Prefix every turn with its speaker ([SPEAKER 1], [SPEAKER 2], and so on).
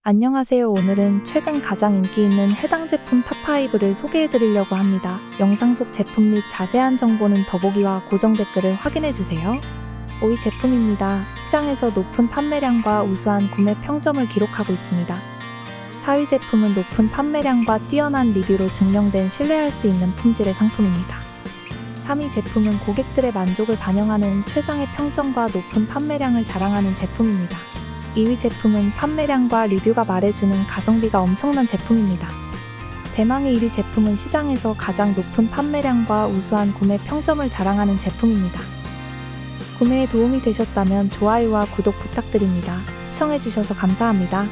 [SPEAKER 1] 안녕하세요. 오늘은 최근 가장 인기 있는 해당 제품 탑5를 소개해드리려고 합니다. 영상 속 제품 및 자세한 정보는 더보기와 고정 댓글을 확인해주세요. 5위 제품입니다. 시장에서 높은 판매량과 우수한 구매 평점을 기록하고 있습니다. 4위 제품은 높은 판매량과 뛰어난 리뷰로 증명된 신뢰할 수 있는 품질의 상품입니다. 3위 제품은 고객들의 만족을 반영하는 최상의 평점과 높은 판매량을 자랑하는 제품입니다. 2위 제품은 판매량과 리뷰가 말해주는 가성비가 엄청난 제품입니다. 대망의 1위 제품은 시장에서 가장 높은 판매량과 우수한 구매 평점을 자랑하는 제품입니다. 구매에 도움이 되셨다면 좋아요와 구독 부탁드립니다. 시청해주셔서 감사합니다.